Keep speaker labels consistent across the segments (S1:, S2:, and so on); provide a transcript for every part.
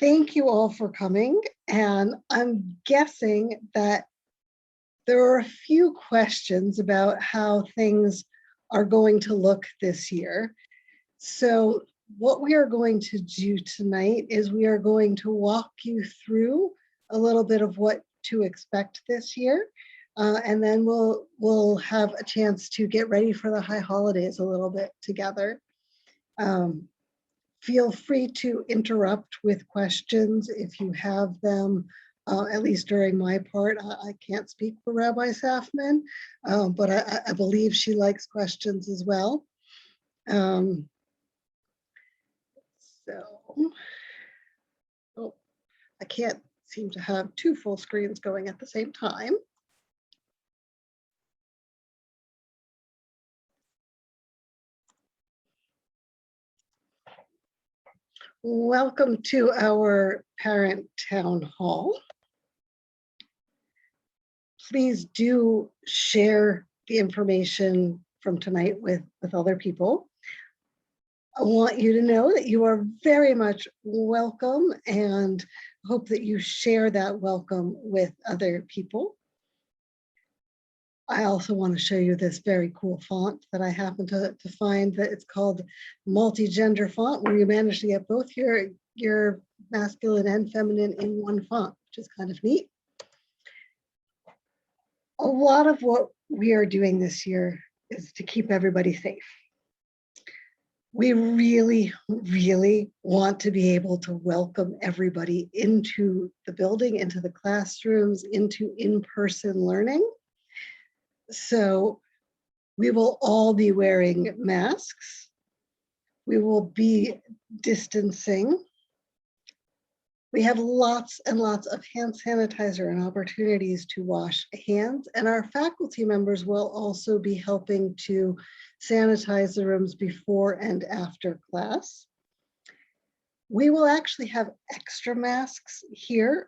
S1: Thank you all for coming. And I'm guessing that there are a few questions about how things are going to look this year. So what we are going to do tonight is we are going to walk you through a little bit of what to expect this year. And then we'll have a chance to get ready for the high holidays a little bit together. Feel free to interrupt with questions if you have them, at least during my part. I can't speak for Rabbi Safman, but I believe she likes questions as well. So, oh, I can't seem to have two full screens going at the same time. Welcome to our parent town hall. Please do share the information from tonight with other people. I want you to know that you are very much welcome and hope that you share that welcome with other people. I also want to show you this very cool font that I happen to find, that it's called multi-gender font, where you manage to get both your masculine and feminine in one font, which is kind of neat. A lot of what we are doing this year is to keep everybody safe. We really, really want to be able to welcome everybody into the building, into the classrooms, into in-person learning. So we will all be wearing masks. We will be distancing. We have lots and lots of hand sanitizer and opportunities to wash hands, and our faculty members will also be helping to sanitize the rooms before and after class. We will actually have extra masks here,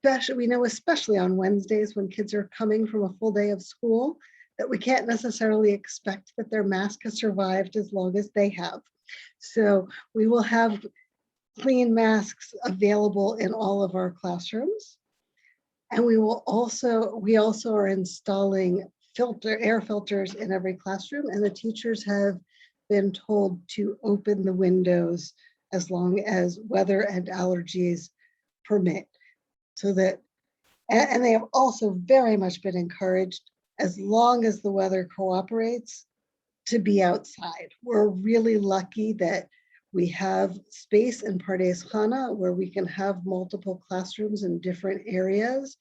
S1: especially on Wednesdays when kids are coming from a full day of school, that we can't necessarily expect that their mask has survived as long as they have. So we will have clean masks available in all of our classrooms. And we also are installing air filters in every classroom, and the teachers have been told to open the windows as long as weather and allergies permit. So that, and they have also very much been encouraged, as long as the weather cooperates, to be outside. We're really lucky that we have space in Pardes Chana where we can have multiple classrooms in different areas,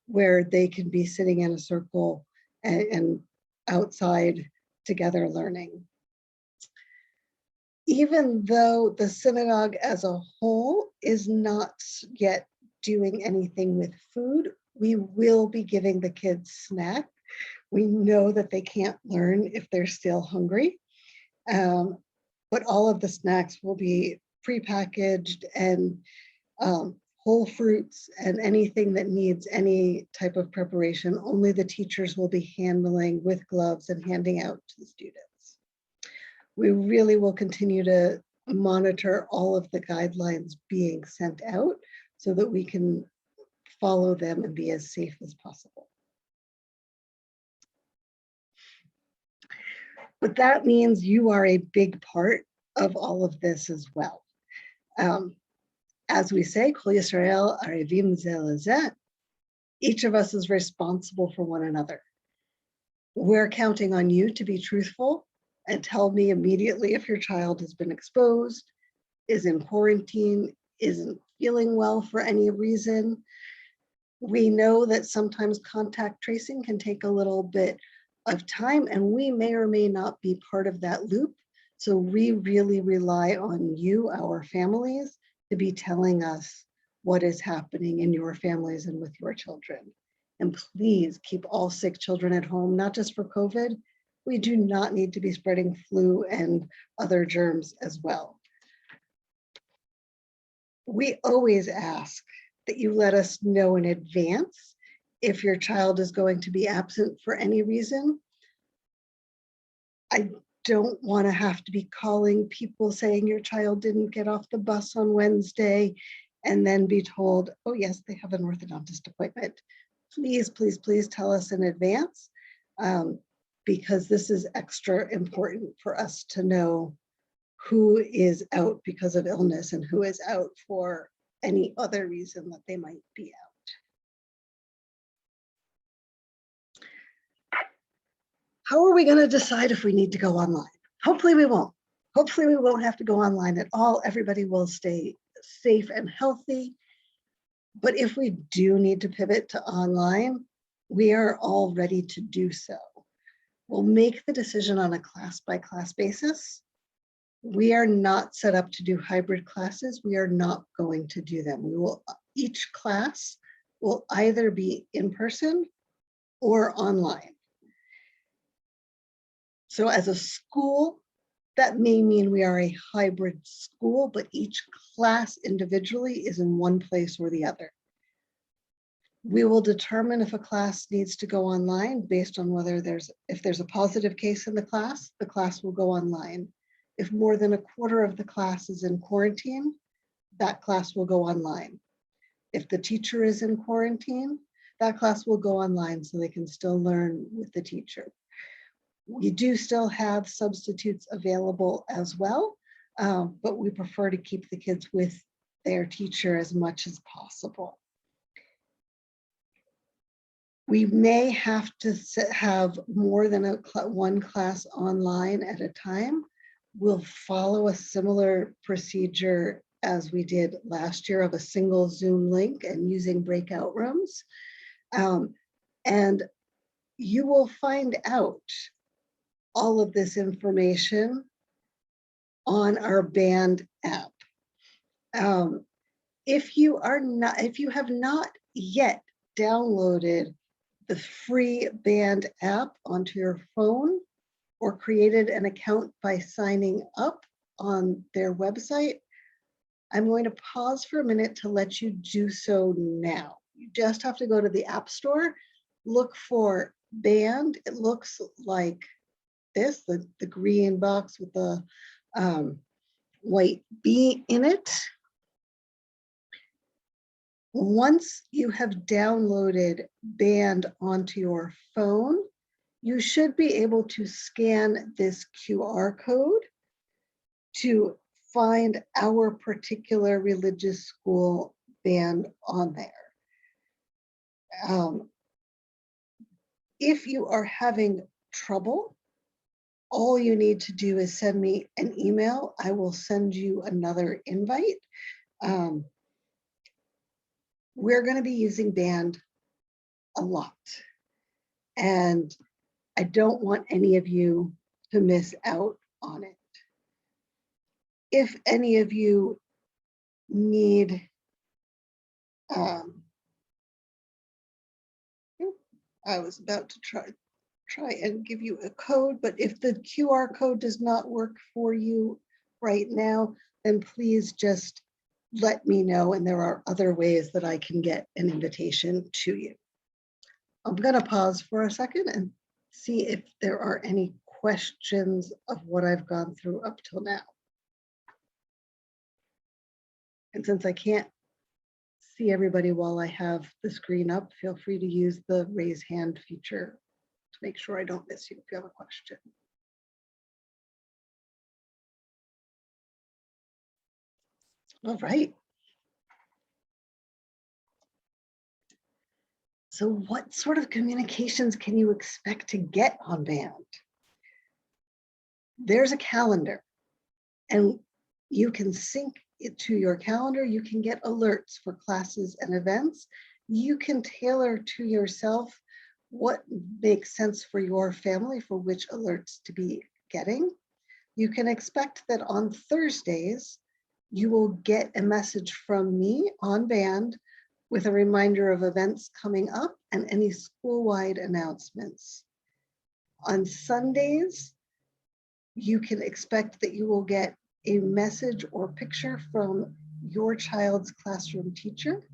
S1: where they can be sitting in a circle and outside together learning. Even though the synagogue as a whole is not yet doing anything with food, we will be giving the kids snack. We know that they can't learn if they're still hungry, but all of the snacks will be prepackaged, and whole fruits and anything that needs any type of preparation, only the teachers will be handling with gloves and handing out to the students. We really will continue to monitor all of the guidelines being sent out so that we can follow them and be as safe as possible. But that means you are a big part of all of this as well. As we say, Kol Yisrael Arevim Zeh Lezeh, each of us is responsible for one another. We're counting on you to be truthful and tell me immediately if your child has been exposed, is in quarantine, isn't feeling well for any reason. We know that sometimes contact tracing can take a little bit of time, and we may or may not be part of that loop. So we really rely on you, our families, to be telling us what is happening in your families and with your children. And please keep all sick children at home, not just for COVID. We do not need to be spreading flu and other germs as well. We always ask that you let us know in advance if your child is going to be absent for any reason. I don't want to have to be calling people saying your child didn't get off the bus on Wednesday and then be told, oh yes, they have an orthodontist appointment. Please, please, please tell us in advance, because this is extra important for us to know who is out because of illness and who is out for any other reason that they might be out. How are we going to decide if we need to go online? Hopefully we won't. Hopefully we won't have to go online at all. Everybody will stay safe and healthy. But if we do need to pivot to online, we are all ready to do so. We'll make the decision on a class-by-class basis. We are not set up to do hybrid classes. We are not going to do them. Each class will either be in person or online. So as a school, that may mean we are a hybrid school, but each class individually is in one place or the other. We will determine if a class needs to go online based on if there's a positive case in the class will go online. If more than a quarter of the class is in quarantine, that class will go online. If the teacher is in quarantine, that class will go online so they can still learn with the teacher. We do still have substitutes available as well, but we prefer to keep the kids with their teacher as much as possible. We may have to have more than one class online at a time. We'll follow a similar procedure as we did last year of a single Zoom link and using breakout rooms. And you will find out all of this information on our Band app. If you have not yet downloaded the free Band app onto your phone or created an account by signing up on their website, I'm going to pause for a minute to let you do so now. You just have to go to the App Store, look for Band. It looks like this, the green box with the white B in it. Once you have downloaded Band onto your phone, you should be able to scan this QR code to find our particular religious school Band on there. If you are having trouble, all you need to do is send me an email. I will send you another invite. We're going to be using Band a lot, and I don't want any of you to miss out on it. If any of you need, I was about to try and give you a code, but if the QR code does not work for you right now, then please just let me know, and there are other ways that I can get an invitation to you. I'm going to pause for a second and see if there are any questions of what I've gone through up till now. And since I can't see everybody while I have the screen up, feel free to use the raise hand feature to make sure I don't miss you if you have a question. All right. So what sort of communications can you expect to get on Band? There's a calendar, and you can sync it to your calendar. You can get alerts for classes and events. You can tailor to yourself what makes sense for your family for which alerts to be getting. You can expect that on Thursdays, you will get a message from me on Band with a reminder of events coming up and any school-wide announcements. On Sundays, you can expect that you will get a message or picture from your child's classroom teacher.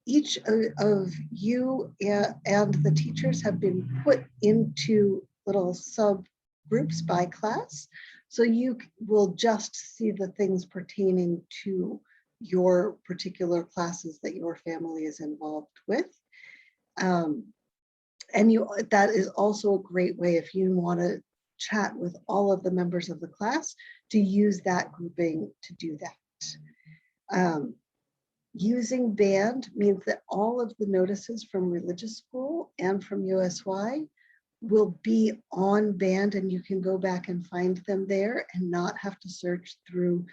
S1: Each of you and the teachers have been put into little subgroups groups by class. So you will just see the things pertaining to your particular classes that your family is involved with. And that is also a great way if you want to chat with all of the members of the class to use that grouping to do that. Using band means that all of the notices from Religious School and from USY will be on band, and you can go back and find them there and not have to search through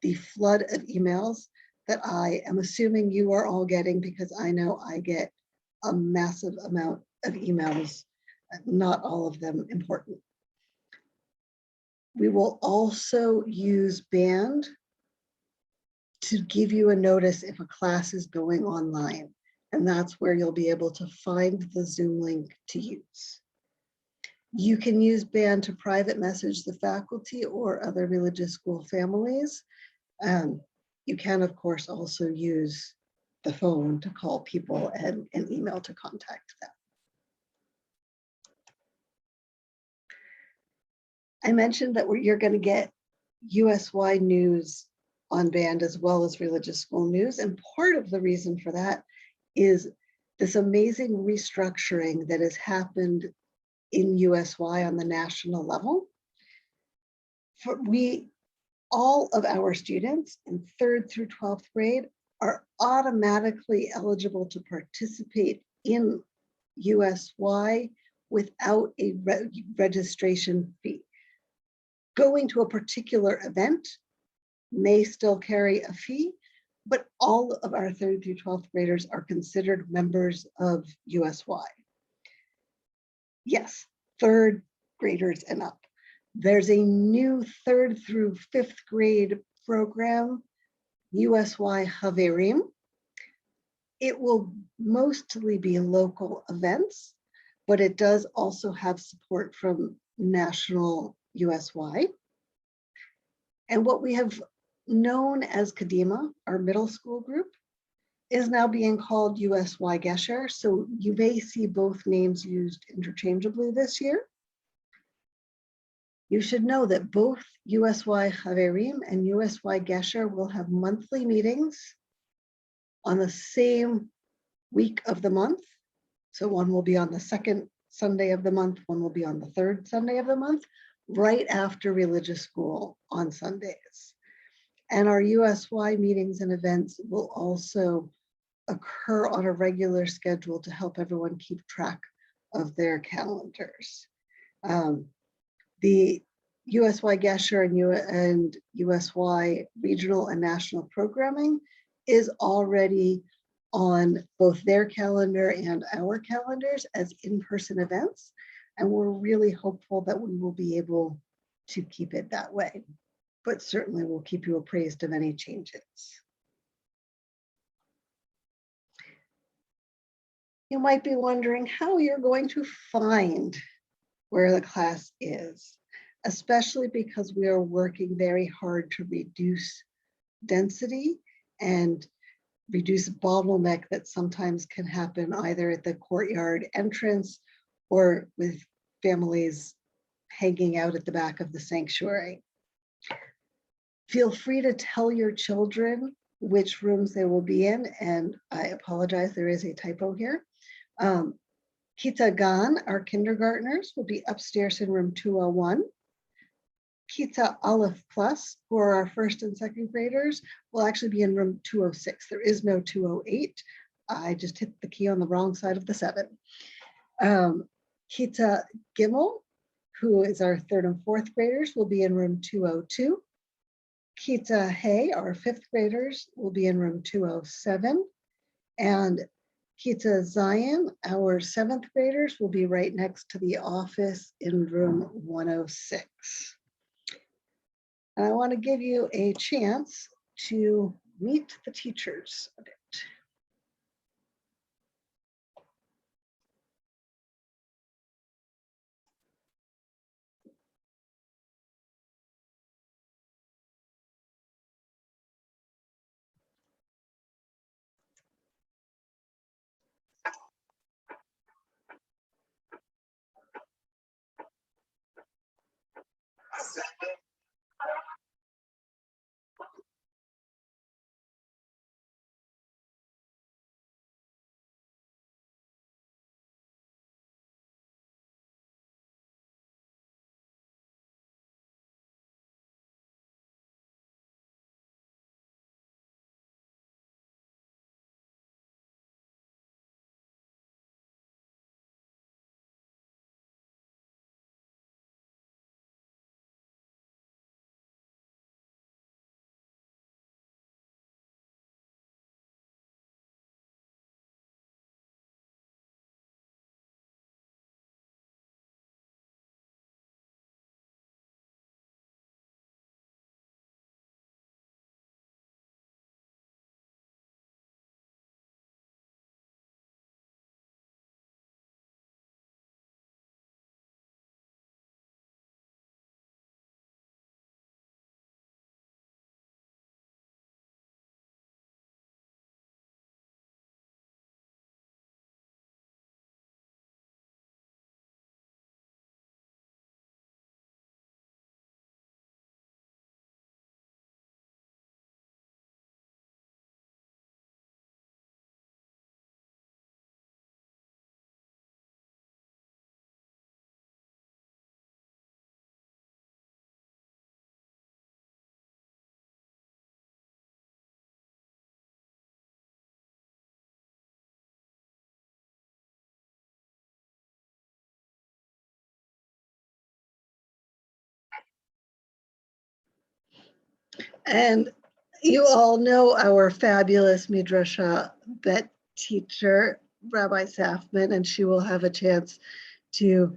S1: the flood of emails that I am assuming you are all getting, because I know I get a massive amount of emails, not all of them important. We will also use band to give you a notice if a class is going online, and that's where you'll be able to find the Zoom link to use. You can use band to private message the faculty or other Religious School families. You can, of course, also use the phone to call people and email to contact them. I mentioned that you're going to get USY news on band as well as Religious School news. And part of the reason for that is this amazing restructuring that has happened in USY on the national level. All of our students in 3rd through 12th grade are automatically eligible to participate in USY without a registration fee. Going to a particular event may still carry a fee, but all of our 3rd through 12th graders are considered members of USY. Yes, 3rd graders and up. There's a new 3rd through 5th grade program, USY Haverim. It will mostly be local events, but it does also have support from national USY. And what we have known as Kadima, our middle school group, is now being called USY Gesher. So you may see both names used interchangeably this year. You should know that both USY Haverim and USY Gesher will have monthly meetings on the same week of the month. So one will be on the 2nd Sunday of the month, one will be on the 3rd Sunday of the month, right after Religious School on Sundays. And our USY meetings and events will also occur on a regular schedule to help everyone keep track of their calendars. The USY Gesher and USY regional and national programming is already on both their calendar and our calendars as in-person events. And we're really hopeful that we will be able to keep it that way, but certainly we'll keep you appraised of any changes. You might be wondering how you're going to find where the class is, especially because we are working very hard to reduce density and reduce bottleneck that sometimes can happen either at the courtyard entrance or with families hanging out at the back of the sanctuary. Feel free to tell your children which rooms they will be in, and I apologize, there is a typo here. Kita Gan, our kindergartners, will be upstairs in room 201. Kita Aleph Plus, who are our 1st and 2nd graders, will actually be in room 206. There is no 208. I just hit the key on the wrong side of the 7. Kita Gimel, who is our 3rd and 4th graders, will be in room 202. Kita Hay, our 5th graders, will be in room 207. And Kita Zion, our 7th graders, will be right next to the office in room 106. And I want to give you a chance to meet the teachers a bit. And you all know our fabulous Midrasha Bet teacher, Rabbi Safman, and she will have a chance to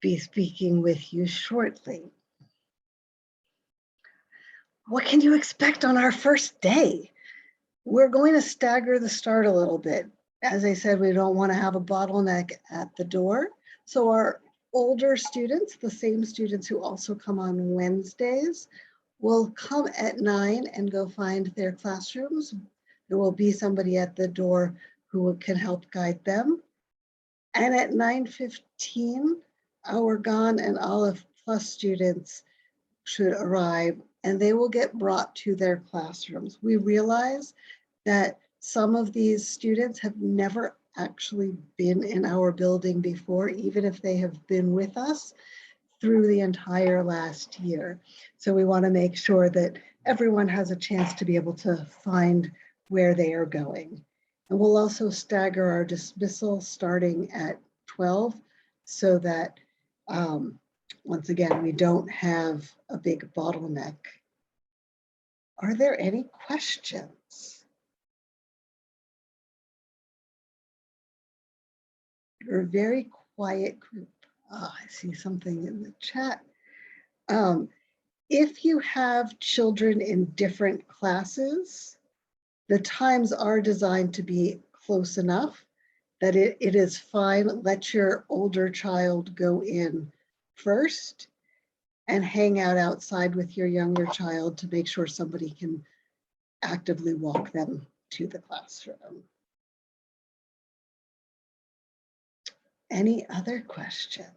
S1: be speaking with you shortly. What can you expect on our first day? We're going to stagger the start a little bit. As I said, we don't want to have a bottleneck at the door. So our older students, the same students who also come on Wednesdays, will come at 9 and go find their classrooms. There will be somebody at the door who can help guide them. And at 9:15, our GON and Aleph Plus students should arrive and they will get brought to their classrooms. We realize that some of these students have never actually been in our building before, even if they have been with us through the entire last year. So we want to make sure that everyone has a chance to be able to find where they are going. And we'll also stagger our dismissal starting at 12 so that once again, we don't have a big bottleneck. Are there any questions? You're a very quiet group. Oh, I see something in the chat. If you have children in different classes, the times are designed to be close enough that it is fine. Let your older child go in first and hang out outside with your younger child to make sure somebody can actively walk them to the classroom. Any other questions?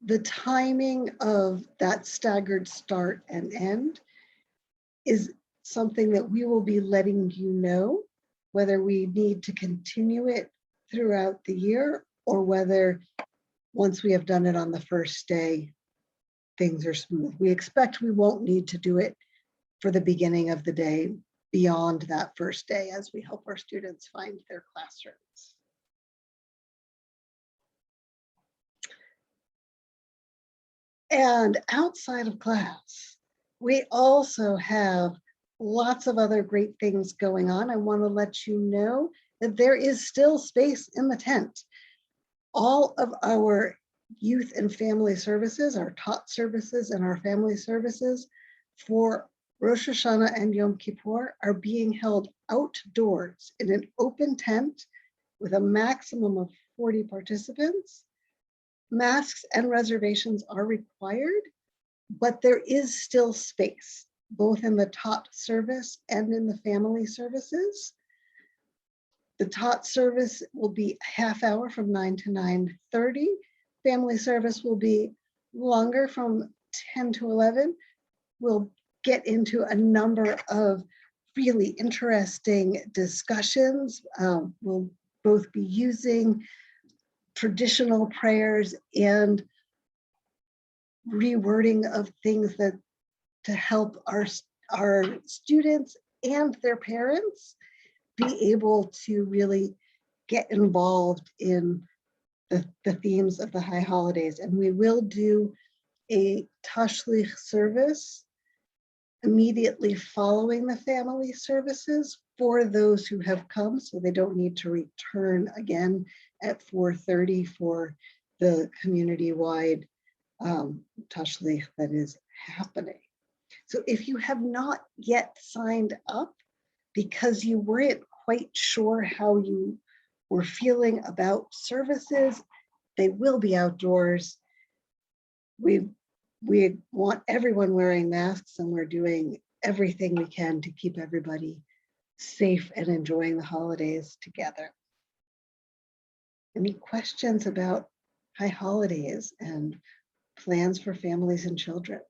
S1: The timing of that staggered start and end is something that we will be letting you know, whether we need to continue it throughout the year or whether once we have done it on the first day, things are smooth. We expect we won't need to do it for the beginning of the day beyond that first day as we help our students find their classrooms. And outside of class, we also have lots of other great things going on. I want to let you know that there is still space in the tent. All of our youth and family services, our tot services and our family services for Rosh Hashanah and Yom Kippur are being held outdoors in an open tent with a maximum of 40 participants. Masks and reservations are required, but there is still space, both in the tot service and in the family services. The tot service will be a half hour from 9 to 9:30. Family service will be longer from 10 to 11. We'll get into a number of really interesting discussions. We'll both be using traditional prayers and rewording of things that to help our students and their parents be able to really get involved in the themes of the high holidays. And we will do a Tashlich service immediately following the family services for those who have come, so they don't need to return again at 4:30 for the community-wide Tashlich that is happening. So if you have not yet signed up because you weren't quite sure how you were feeling about services, they will be outdoors. We want everyone wearing masks and we're doing everything we can to keep everybody safe and enjoying the holidays together. Any questions about high holidays and plans for families and children?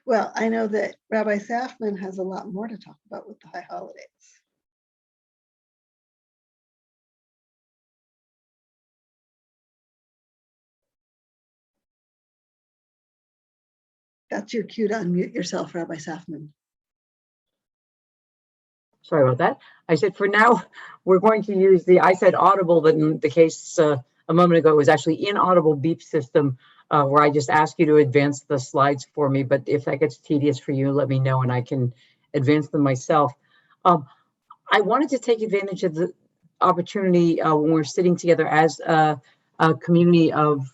S1: Well, I know that Rabbi Safman has a lot more to talk about with the high holidays. That's your cue to unmute yourself, Rabbi Safman.
S2: sorry about that. I said, for now, we're going to use I said audible, but in the case a moment ago, it was actually inaudible beep system, where I just ask you to advance the slides for me. But if that gets tedious for you, let me know and I can advance them myself. I wanted to take advantage of the opportunity when we're sitting together as a community of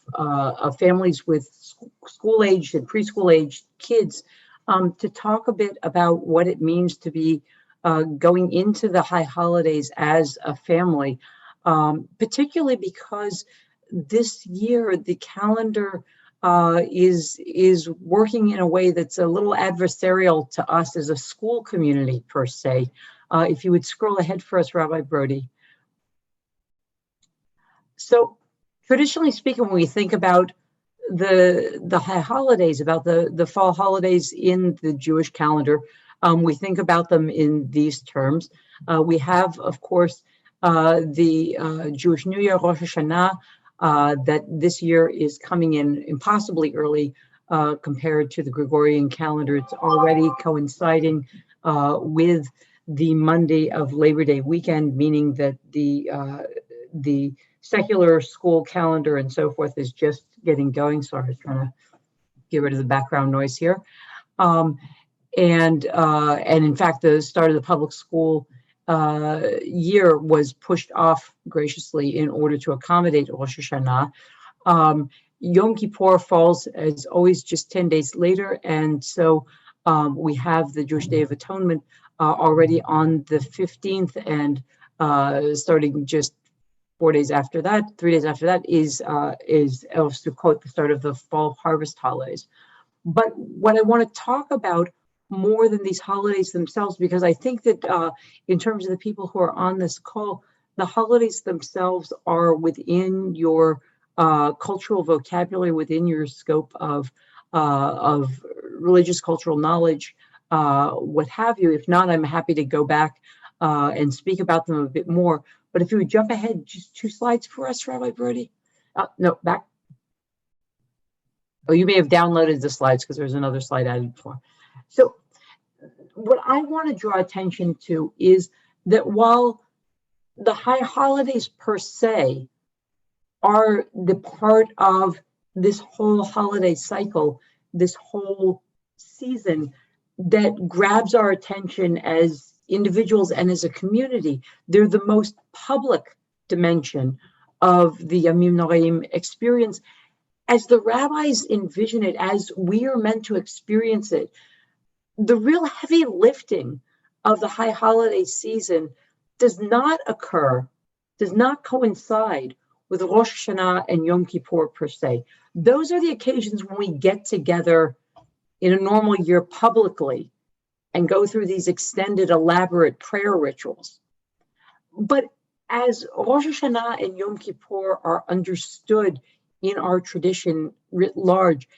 S2: families with school-aged and preschool-aged kids, to talk a bit about what it means to be going into the high holidays as a family, particularly because this year the calendar is working in a way that's a little adversarial to us as a school community per se. If you would scroll ahead for us, Rabbi Brody. So traditionally speaking, when we think about the high holidays, about the fall holidays in the Jewish calendar, we think about them in these terms. We have, of course, the Jewish New Year, Rosh Hashanah, that this year is coming in impossibly early compared to the Gregorian calendar. It's already coinciding with the Monday of Labor Day weekend, meaning that the secular school calendar and so forth is just getting going. Sorry, I was trying to get rid of the background noise here. And in fact, the start of the public school year was pushed off graciously in order to accommodate Rosh Hashanah. Yom Kippur falls, as always, just 10 days later. And so we have the Jewish Day of Atonement already on the 15th, and starting just 4 days after that, 3 days after that is El Sukkot, the start of the fall harvest holidays. But what I want to talk about more than these holidays themselves, because I think that in terms of the people who are on this call, the holidays themselves are within your cultural vocabulary, within your scope of religious cultural knowledge, what have you. If not, I'm happy to go back and speak about them a bit more. But if you would jump ahead just 2 slides for us, Rabbi Brody. No, back. Oh, you may have downloaded the slides because there's another slide added before. So what I want to draw attention to is that while the high holidays per se are the part of this whole holiday cycle, this whole season that grabs our attention as individuals and as a community, they're the most public dimension of the Yamim Noraim experience. As the rabbis envision it, as we are meant to experience it, the real heavy lifting of the high holiday season does not occur, does not coincide with Rosh Hashanah and Yom Kippur per se. Those are the occasions when we get together in a normal year publicly and go through these extended, elaborate prayer rituals. But as Rosh Hashanah and Yom Kippur are understood in our tradition writ large,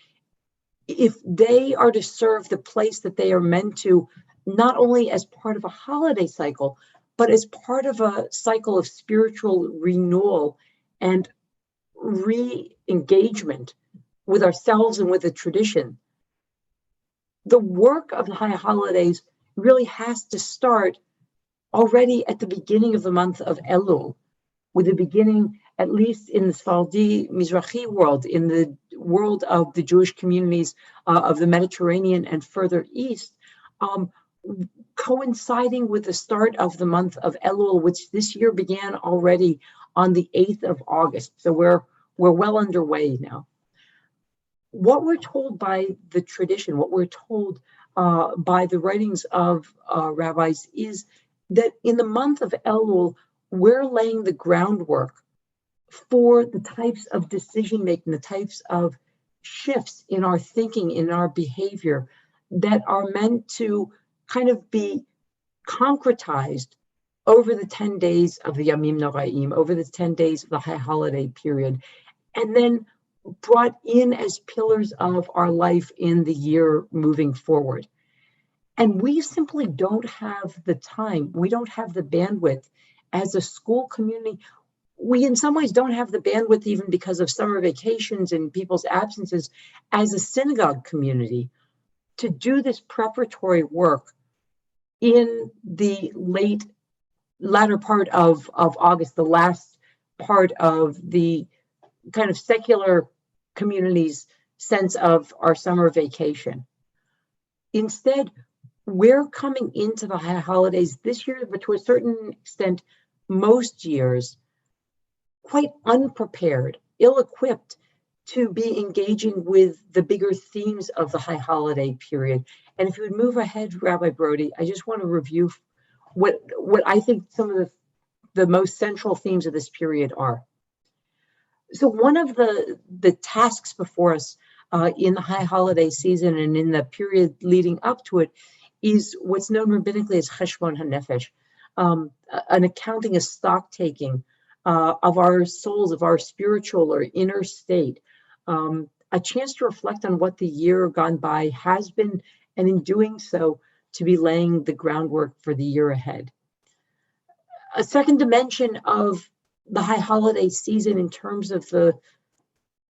S2: if they are to serve the place that they are meant to, not only as part of a holiday cycle, but as part of a cycle of spiritual renewal and re-engagement with ourselves and with the tradition, the work of the high holidays really has to start already at the beginning of the month of Elul, with the beginning, at least in the Sephardi Mizrahi world, in the world of the Jewish communities of the Mediterranean and further east, coinciding with the start of the month of Elul, which this year began already on the 8th of August. So we're well underway now. What we're told by the tradition, what we're told by the writings of rabbis is that in the month of Elul, we're laying the groundwork for the types of decision making, the types of shifts in our thinking, in our behavior that are meant to kind of be concretized over the 10 days of the Yamim Noraim, over the 10 days of the high holiday period, and then brought in as pillars of our life in the year moving forward. And we simply don't have the time, we don't have the bandwidth as a school community. We in some ways don't have the bandwidth even because of summer vacations and people's absences as a synagogue community to do this preparatory work in the latter part of August, the last part of the kind of secular community's sense of our summer vacation. Instead, we're coming into the high holidays this year, but to a certain extent, most years, quite unprepared, ill-equipped to be engaging with the bigger themes of the high holiday period. And if you would move ahead, Rabbi Brody, I just want to review what I think some of the most central themes of this period are. So one of the tasks before us in the high holiday season and in the period leading up to it is what's known rabbinically as Cheshbon HaNefesh, an accounting, a stock taking of our souls, of our spiritual or inner state, a chance to reflect on what the year gone by has been, and in doing so, to be laying the groundwork for the year ahead. A second dimension of the high holiday season in terms of the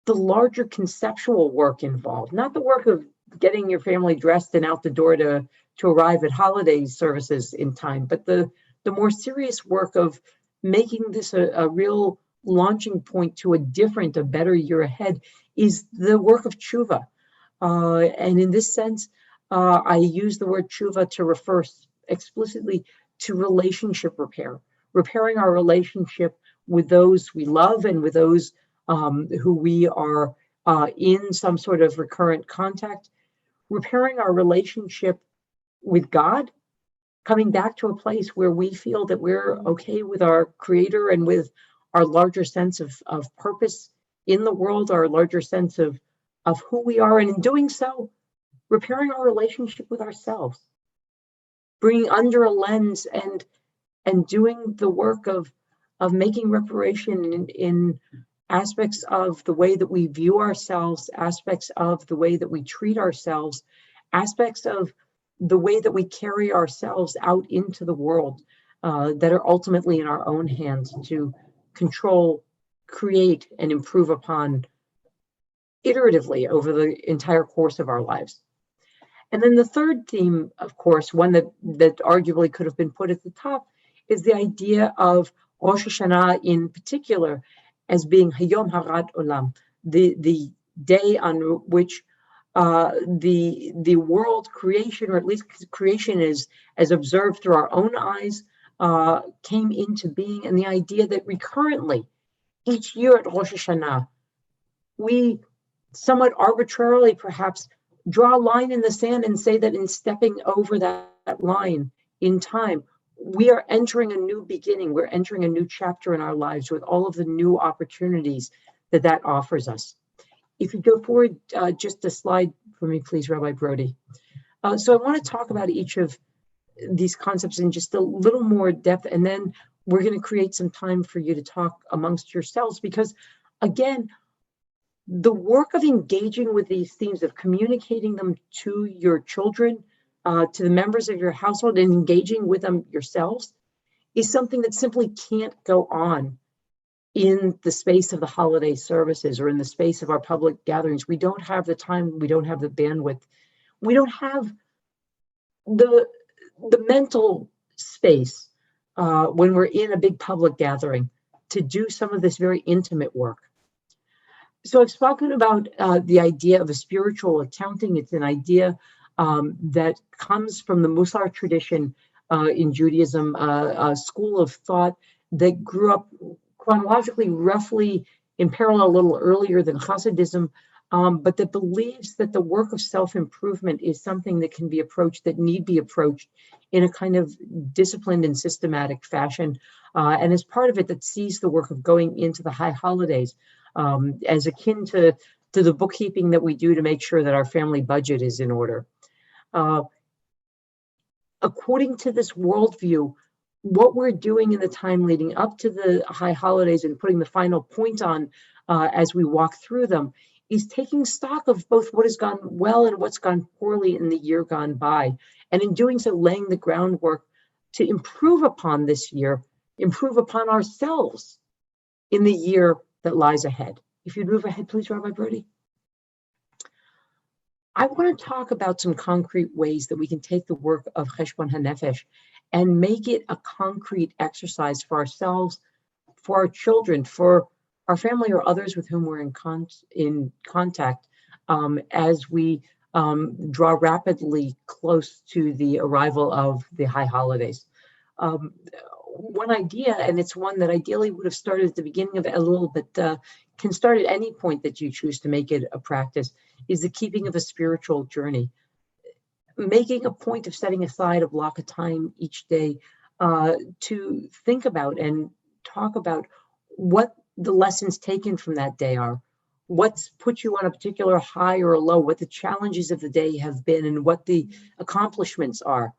S2: larger conceptual work involved, not the work of getting your family dressed and out the door to arrive at holiday services in time, but the more serious work of making this a real launching point to a better year ahead is the work of tshuva. And in this sense, I use the word tshuva to refer explicitly to relationship repair, repairing our relationship with those we love and with those who we are in some sort of recurrent contact, repairing our relationship with God, coming back to a place where we feel that we're okay with our Creator and with our larger sense of purpose in the world, our larger sense of who we are, and in doing so, repairing our relationship with ourselves, bringing under a lens and doing the work of making reparation in aspects of the way that we view ourselves, aspects of the way that we treat ourselves, aspects of the way that we carry ourselves out into the world that are ultimately in our own hands to control, create, and improve upon iteratively over the entire course of our lives. And then the third theme, of course, one that arguably could have been put at the top, is the idea of Rosh Hashanah in particular as being Hayom Harat Olam, the day on which the world creation, or at least creation is as observed through our own eyes, came into being, and the idea that recurrently, each year at Rosh Hashanah, we somewhat arbitrarily perhaps draw a line in the sand and say that in stepping over that line in time, we are entering a new beginning. We're entering a new chapter in our lives with all of the new opportunities that offers us. If you go forward just a slide for me, please, Rabbi Brody. So I want to talk about each of these concepts in just a little more depth, and then we're going to create some time for you to talk amongst yourselves, because again, the work of engaging with these themes, of communicating them to your children, to the members of your household, and engaging with them yourselves, is something that simply can't go on in the space of the holiday services or in the space of our public gatherings. We don't have the time, we don't have the bandwidth, we don't have the mental space when we're in a big public gathering to do some of this very intimate work. So I've spoken about the idea of a spiritual accounting. It's an idea that comes from the Musar tradition in Judaism, a school of thought that grew up chronologically roughly in parallel a little earlier than Hasidism, but that believes that the work of self-improvement is something that can be approached, that need be approached in a kind of disciplined and systematic fashion. And as part of it, that sees the work of going into the high holidays as akin to the bookkeeping that we do to make sure that our family budget is in order. According to this worldview, what we're doing in the time leading up to the high holidays and putting the final point on as we walk through them is taking stock of both what has gone well and what's gone poorly in the year gone by. And in doing so, laying the groundwork to improve upon this year, improve upon ourselves in the year that lies ahead. If you'd move ahead, please, Rabbi Brody. I want to talk about some concrete ways that we can take the work of Cheshbon HaNefesh and make it a concrete exercise for ourselves, for our children, for our family or others with whom we're in contact as we draw rapidly close to the arrival of the high holidays. One idea, and it's one that ideally would have started at the beginning of Elul, but can start at any point that you choose to make it a practice, is the keeping of a spiritual journey. Making a point of setting aside a block of time each day to think about and talk about what the lessons taken from that day are, what's put you on a particular high or a low, what the challenges of the day have been, and what the accomplishments are,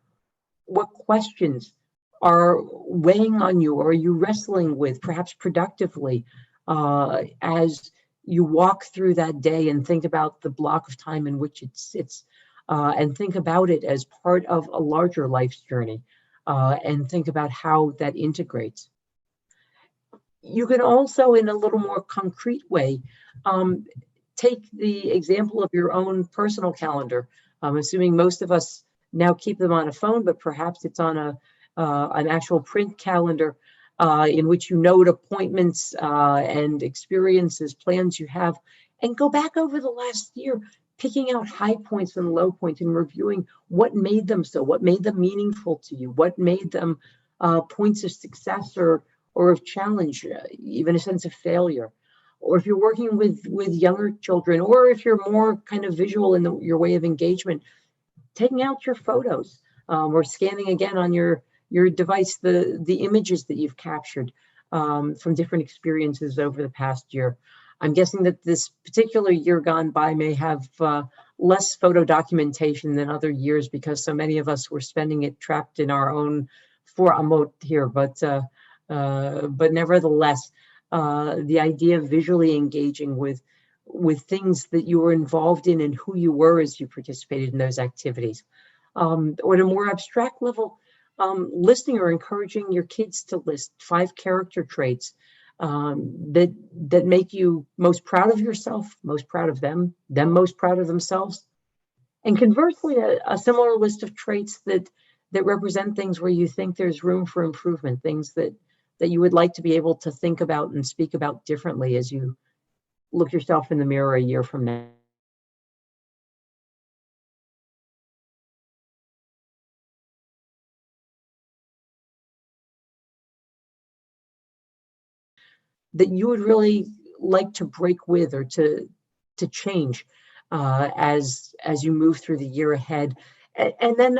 S2: what questions are weighing on you or are you wrestling with, perhaps productively, as you walk through that day and think about the block of time in which it sits, and think about it as part of a larger life's journey, and think about how that integrates. You can also, in a little more concrete way, take the example of your own personal calendar. I'm assuming most of us now keep them on a phone, but perhaps it's on an actual print calendar in which you note appointments and experiences, plans you have, and go back over the last year, picking out high points and low points and reviewing what made them so, what made them meaningful to you, what made them points of success or of challenge, even a sense of failure. Or if you're working with younger children, or if you're more kind of visual in your way of engagement, taking out your photos or scanning again on your device the images that you've captured from different experiences over the past year. I'm guessing that this particular year gone by may have less photo documentation than other years because so many of us were spending it trapped in our own four amot here. But nevertheless, the idea of visually engaging with things that you were involved in and who you were as you participated in those activities. Or at a more abstract level, listing or encouraging your kids to list 5 character traits that make you most proud of yourself, most proud of them most proud of themselves. And conversely, a similar list of traits that represent things where you think there's room for improvement, things that you would like to be able to think about and speak about differently as you look yourself in the mirror a year from now. That you would really like to break with or to change as you move through the year ahead. And then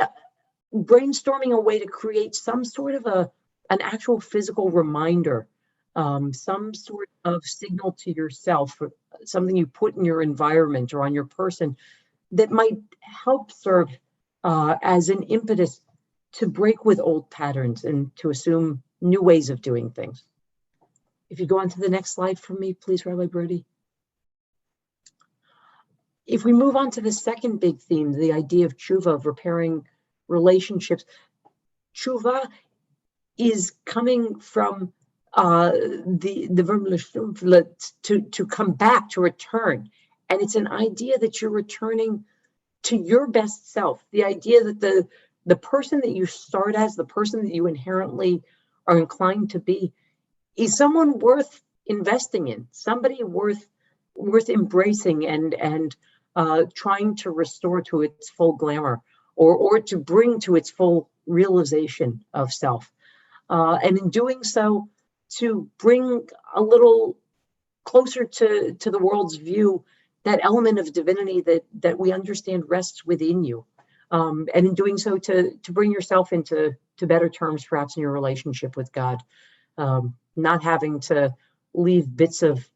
S2: brainstorming a way to create some sort of an actual physical reminder, some sort of signal to yourself, or something you put in your environment or on your person that might help serve as an impetus to break with old patterns and to assume new ways of doing things. If you go on to the next slide for me, please, Rabbi Brody. If we move on to the second big theme, the idea of tshuva, of repairing relationships, tshuva is coming from the verb to come back, to return. And it's an idea that you're returning to your best self, the idea that the person that you start as, the person that you inherently are inclined to be, is someone worth investing in, somebody worth embracing and trying to restore to its full glamour, or to bring to its full realization of self. And in doing so, to bring a little closer to the world's view that element of divinity that we understand rests within you. And in doing so, to bring yourself into better terms, perhaps in your relationship with God. Not having to leave bits of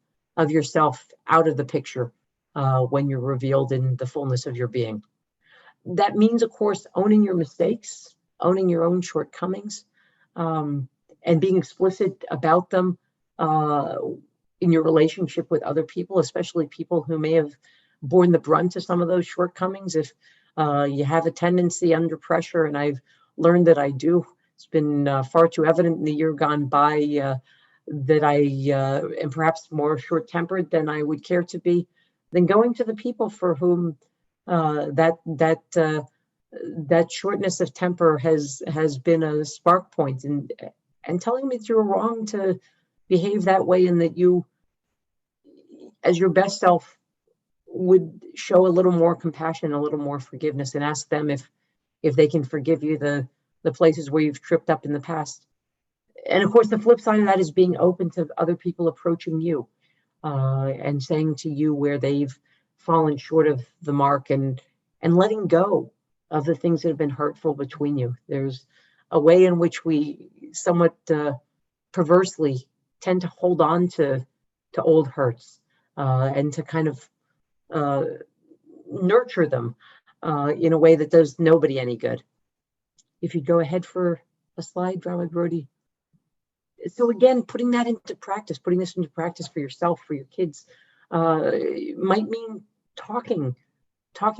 S2: yourself out of the picture when you're revealed in the fullness of your being. That means, of course, owning your mistakes, owning your own shortcomings, and being explicit about them in your relationship with other people, especially people who may have borne the brunt of some of those shortcomings. If you have a tendency under pressure, and I've learned that I do, it's been far too evident in the year gone by that I am perhaps more short-tempered than I would care to be, then going to the people for whom That shortness of temper has been a spark point, and telling me that you were wrong to behave that way, and that you, as your best self, would show a little more compassion, a little more forgiveness, and ask them if they can forgive you the places where you've tripped up in the past. And of course, the flip side of that is being open to other people approaching you, and saying to you where they've fallen short of the mark, and letting go of the things that have been hurtful between you. There's a way in which we somewhat perversely tend to hold on to old hurts, and to kind of nurture them in a way that does nobody any good. If you go ahead for a slide, Rabbi Brody. So again, putting this into practice for yourself, for your kids, might mean talking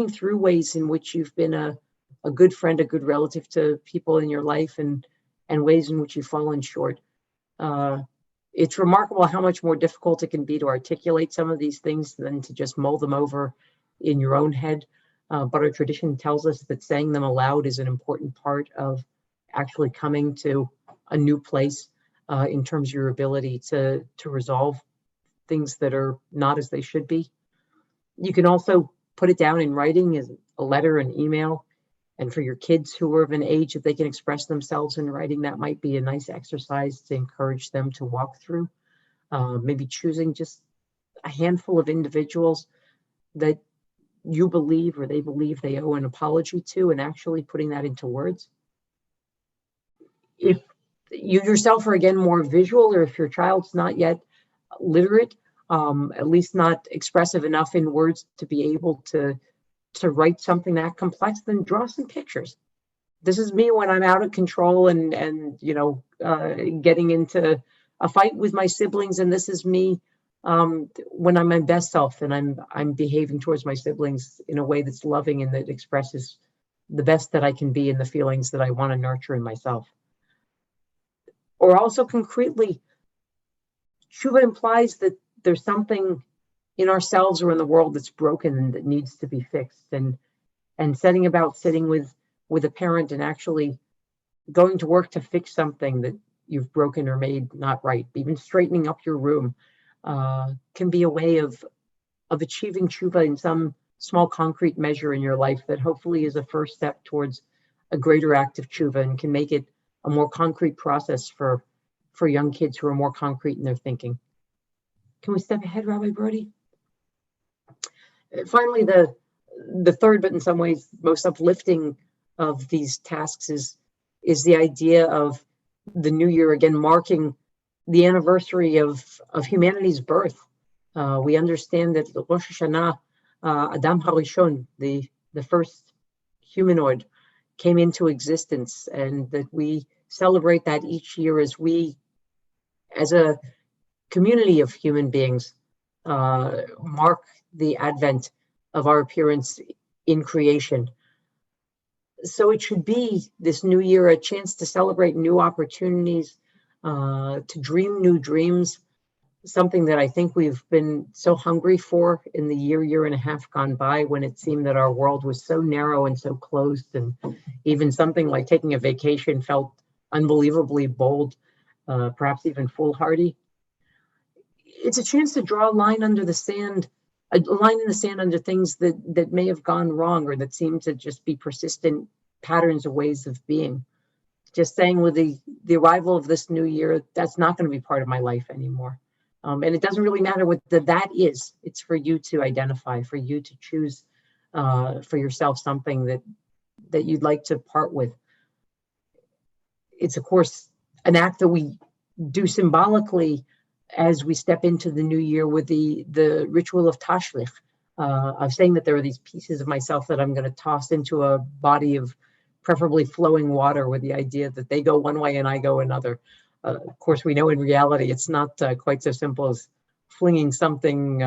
S2: through ways in which you've been a good friend, a good relative to people in your life, and ways in which you've fallen short. It's remarkable how much more difficult it can be to articulate some of these things than to just mull them over in your own head. But our tradition tells us that saying them aloud is an important part of actually coming to a new place in terms of your ability to resolve things that are not as they should be. You can also put it down in writing as a letter, an email. And for your kids who are of an age that they can express themselves in writing, that might be a nice exercise to encourage them to walk through. Maybe choosing just a handful of individuals that you believe or they believe they owe an apology to, and actually putting that into words. If you yourself are, again, more visual, or if your child's not yet literate, at least not expressive enough in words to be able to write something that complex, then draw some pictures. This is me when I'm out of control and getting into a fight with my siblings, and this is me when I'm my best self and I'm behaving towards my siblings in a way that's loving and that expresses the best that I can be and the feelings that I want to nurture in myself. Or also concretely, tshuva implies that there's something in ourselves or in the world that's broken and that needs to be fixed, and setting about sitting with a parent and actually going to work to fix something that you've broken or made not right. Even straightening up your room can be a way of achieving tshuva in some small concrete measure in your life that hopefully is a first step towards a greater act of tshuva, and can make it a more concrete process for young kids who are more concrete in their thinking. Can we step ahead, Rabbi Brody? Finally, the third, but in some ways most uplifting of these tasks is the idea of the new year, again, marking the anniversary of humanity's birth. We understand that Rosh Hashanah, Adam HaRishon, the first humanoid, came into existence, and that we celebrate that each year as we, as a community of human beings, mark the advent of our appearance in creation. So it should be this new year a chance to celebrate new opportunities, to dream new dreams, something that I think we've been so hungry for in the year and a half gone by, when it seemed that our world was so narrow and so closed, and even something like taking a vacation felt unbelievably bold, perhaps even foolhardy. It's a chance to draw a line under the sand, a line in the sand under things that may have gone wrong, or that seem to just be persistent patterns or ways of being. Just saying, with the arrival of this new year, that's not going to be part of my life anymore. And it doesn't really matter what that is. It's for you to identify, for you to choose for yourself something that you'd like to part with. It's, of course, an act that we do symbolically as we step into the new year with the ritual of tashlich, of saying that there are these pieces of myself that I'm going to toss into a body of preferably flowing water, with the idea that they go one way and I go another. Of course, we know in reality it's not quite so simple as flinging something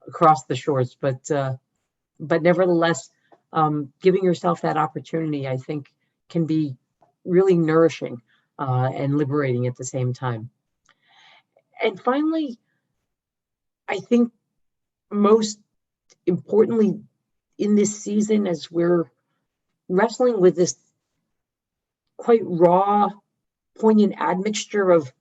S2: across the shores, but nevertheless, giving yourself that opportunity, I think, can be really nourishing and liberating at the same time. And finally, I think most importantly in this season as we're wrestling with this quite raw, poignant admixture of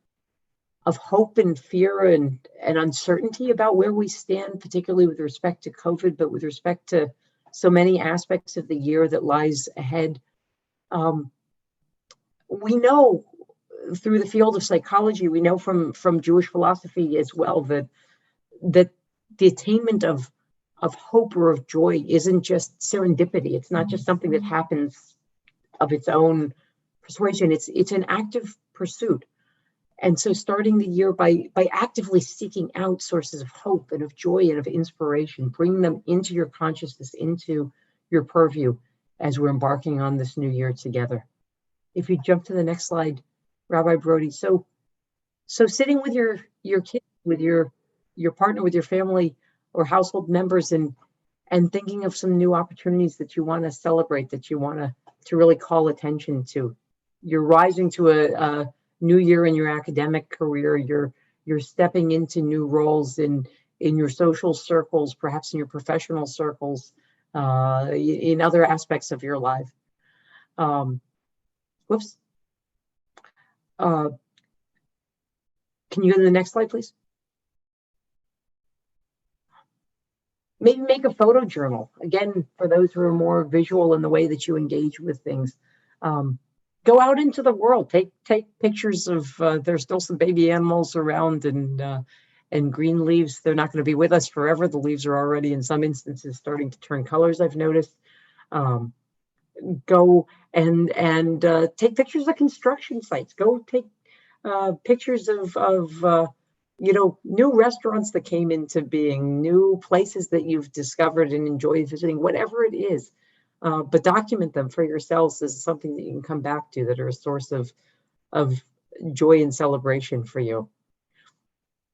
S2: hope and fear and uncertainty about where we stand, particularly with respect to COVID, but with respect to so many aspects of the year that lies ahead. We know through the field of psychology, we know from Jewish philosophy as well that the attainment of hope or of joy isn't just serendipity. It's not just something that happens of its own persuasion. It's an active pursuit. And so starting the year by actively seeking out sources of hope and of joy and of inspiration, bringing them into your consciousness, into your purview as we're embarking on this new year together. If you jump to the next slide, Rabbi Brody. So sitting with your kids, with your partner, with your family or household members, and thinking of some new opportunities that you want to celebrate, that you want to really call attention to. You're rising to a new year in your academic career. You're stepping into new roles in your social circles, perhaps in your professional circles, in other aspects of your life. Whoops. Can you go to the next slide, please? Maybe make a photo journal. Again, for those who are more visual in the way that you engage with things. Go out into the world. Take pictures of, there's still some baby animals around and green leaves. They're not going to be with us forever. The leaves are already, in some instances, starting to turn colors, I've noticed. Go and take pictures of construction sites. Go take pictures of new restaurants that came into being, new places that you've discovered and enjoyed visiting, whatever it is. But document them for yourselves as something that you can come back to, that are a source of joy and celebration for you.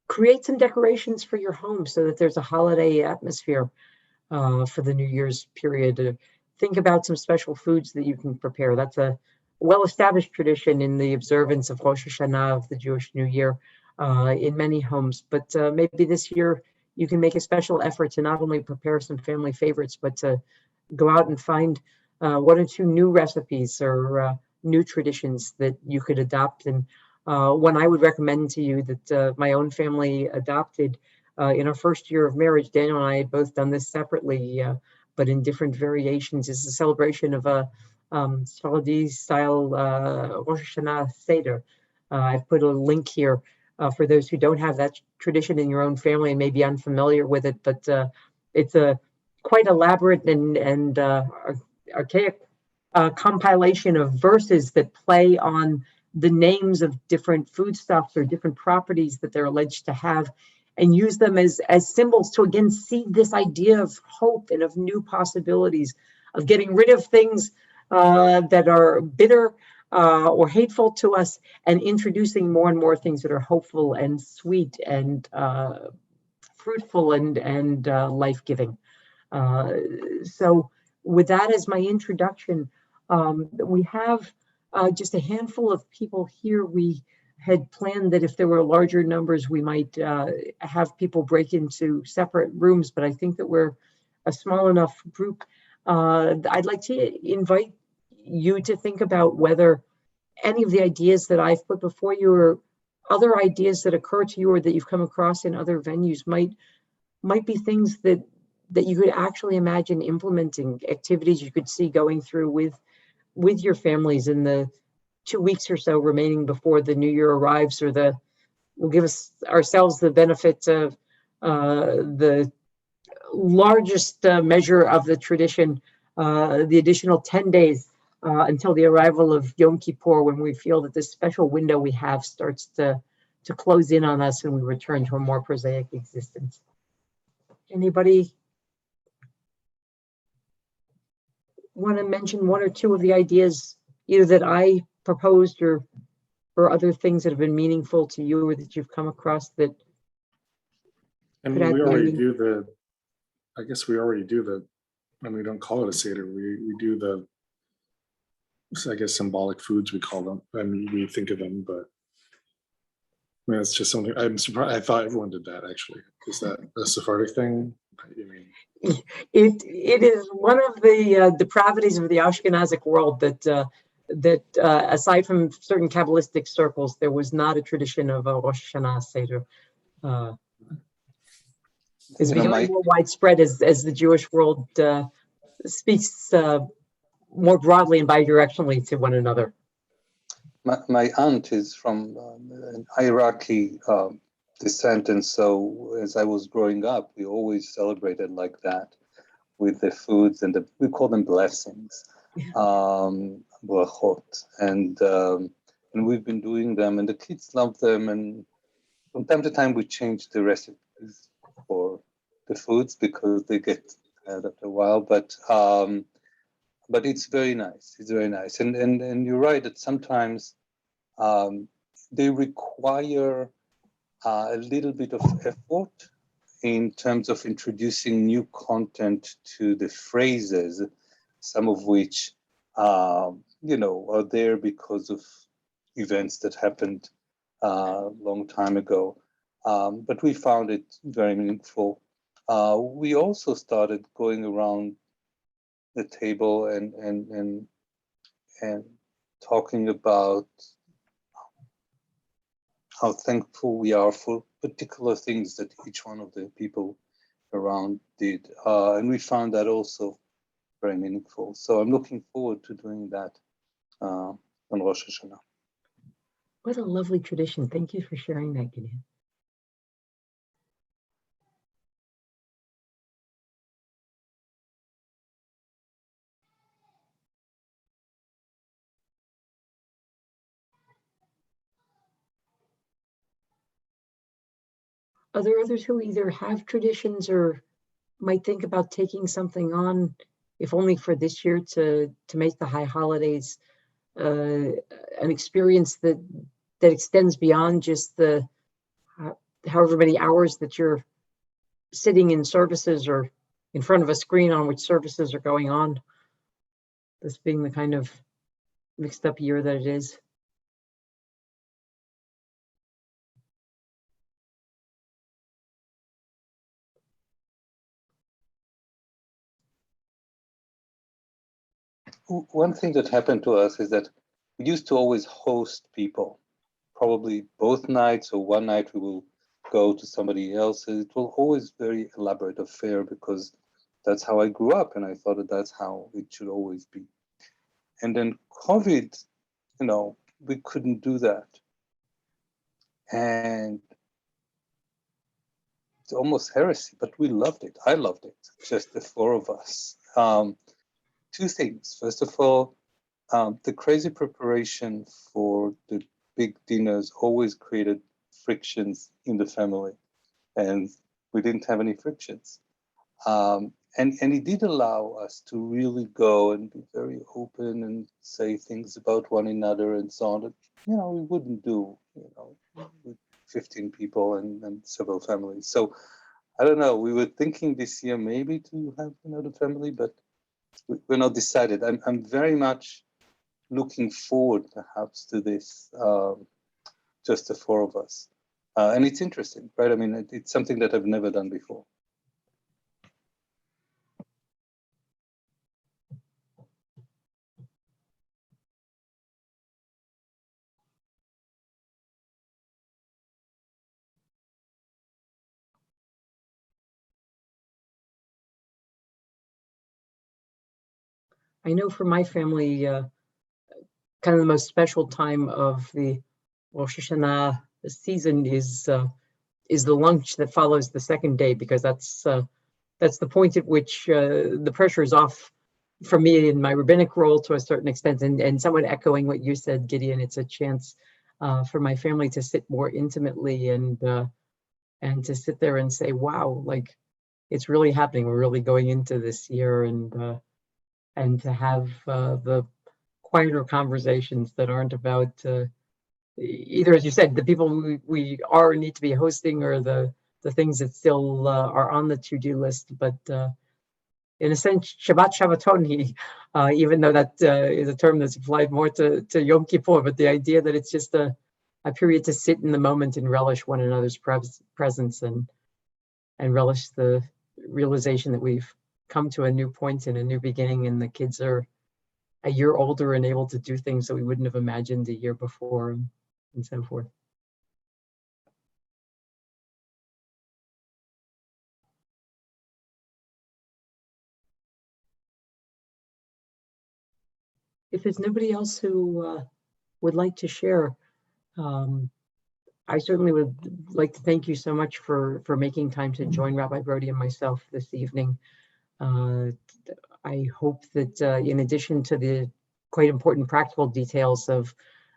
S2: Create some decorations for your home so that there's a holiday atmosphere for the New Year's period. Think about some special foods that you can prepare. That's a well-established tradition in the observance of Rosh Hashanah, of the Jewish New Year, in many homes. But maybe this year you can make a special effort to not only prepare some family favorites, but to go out and find one or two new recipes or new traditions that you could adopt. And one I would recommend to you that my own family adopted in our first year of marriage. Daniel and I had both done this separately, but in different variations, is the celebration of a Sephardi style Rosh Hashanah Seder. I've put a link here for those who don't have that tradition in your own family and may be unfamiliar with it, but it's a quite elaborate and archaic compilation of verses that play on the names of different foodstuffs or different properties that they're alleged to have, and use them as symbols to again seed this idea of hope and of new possibilities, of getting rid of things that are bitter or hateful to us, and introducing more and more things that are hopeful and sweet and fruitful and life-giving. So with that as my introduction, we have just a handful of people here. We had planned that if there were larger numbers, we might have people break into separate rooms, but I think that we're a small enough group. I'd like to invite you to think about whether any of the ideas that I've put before you or other ideas that occur to you or that you've come across in other venues might be things that you could actually imagine implementing, activities you could see going through with your families in the 2 weeks or so remaining before the new year arrives, or we'll give ourselves the benefit of the largest measure of the tradition, the additional 10 days until the arrival of Yom Kippur, when we feel that this special window we have starts to close in on us and we return to a more prosaic existence. Anybody want to mention one or two of the ideas either that I proposed or other things that have been meaningful to you or that you've come across that?
S3: And we already do the, I guess we already do the, and we don't call it a Seder, we do the, I guess, symbolic foods, we call them. I mean, we think of them, but I mean, it's just something, I'm surprised, I thought everyone did that actually. Is that a Sephardic thing? I mean,
S2: It is one of the depravities of the Ashkenazic world that aside from certain Kabbalistic circles, there was not a tradition of a Rosh Hashanah Seder. It's becoming more widespread as the Jewish world speaks more broadly and bidirectionally to one another.
S4: My aunt is from an Iraqi descent, and so as I was growing up, we always celebrated like that with the foods, and we call them blessings, brachot, and we've been doing them, and the kids love them, and from time to time we change the recipes for the foods because they get tired after a while, but it's very nice. It's very nice, and you're right that sometimes they require a little bit of effort in terms of introducing new content to the phrases, some of which are there because of events that happened a long time ago. But we found it very meaningful. We also started going around the table and talking about how thankful we are for particular things that each one of the people around did. And we found that also very meaningful. So I'm looking forward to doing that on Rosh Hashanah.
S2: What a lovely tradition. Thank you for sharing that, Gideon. Are there others who either have traditions or might think about taking something on, if only for this year, to make the high holidays an experience that extends beyond just the however many hours that you're sitting in services or in front of a screen on which services are going on, this being the kind of mixed up year that it is?
S4: One thing that happened to us is that we used to always host people, probably both nights or one night we will go to somebody else. It will always very elaborate affair because that's how I grew up and I thought that that's how it should always be. And then COVID, we couldn't do that. And it's almost heresy, but we loved it. I loved it, just the four of us. Two things. First of all, the crazy preparation for the big dinners always created frictions in the family, and we didn't have any frictions. And it did allow us to really go and be very open and say things about one another and so on that, we wouldn't do, with 15 people and several families. So I don't know, we were thinking this year maybe to have another family, but we're not decided. I'm very much looking forward perhaps to this, just the four of us. And it's interesting, right? I mean, it's something that I've never done before.
S2: I know for my family, kind of the most special time of the Rosh Hashanah season is the lunch that follows the second day, because that's the point at which the pressure is off for me in my rabbinic role to a certain extent, and somewhat echoing what you said, Gideon. It's a chance for my family to sit more intimately and to sit there and say, wow, like it's really happening. We're really going into this year, and to have the quieter conversations that aren't about either, as you said, the people we are need to be hosting, or the things that still are on the to-do list, but in a sense, Shabbat Shabbatoni, even though that is a term that's applied more to Yom Kippur, but the idea that it's just a period to sit in the moment and relish one another's presence and relish the realization that we've come to a new point and a new beginning, and the kids are a year older and able to do things that we wouldn't have imagined a year before, and so forth. If there's nobody else who would like to share, I certainly would like to thank you so much for making time to join Rabbi Brody and myself this evening. I hope that in addition to the quite important practical details of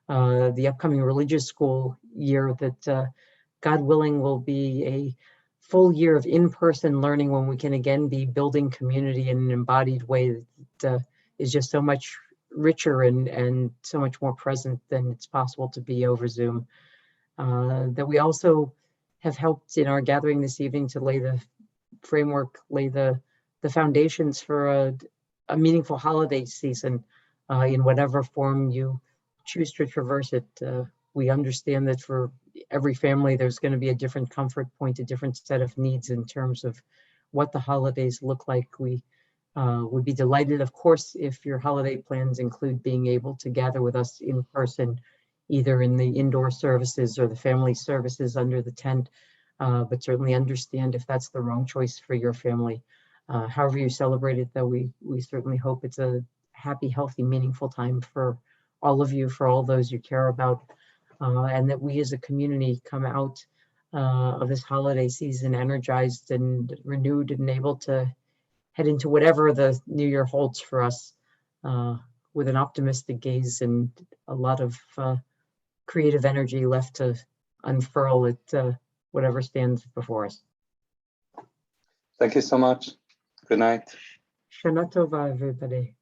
S2: the upcoming religious school year, that God willing will be a full year of in-person learning when we can again be building community in an embodied way that is just so much richer and so much more present than it's possible to be over Zoom. That we also have helped in our gathering this evening to lay the framework, lay the foundations for a meaningful holiday season in whatever form you choose to traverse it. We understand that for every family, there's going to be a different comfort point, a different set of needs in terms of what the holidays look like. We would be delighted, of course, if your holiday plans include being able to gather with us in person, either in the indoor services or the family services under the tent, but certainly understand if that's the wrong choice for your family. However you celebrate it, though, we certainly hope it's a happy, healthy, meaningful time for all of you, for all those you care about, and that we as a community come out of this holiday season energized and renewed and able to head into whatever the new year holds for us with an optimistic gaze and a lot of creative energy left to unfurl at whatever stands before us.
S4: Thank you so much. Good night.
S2: Shana Tova, everybody.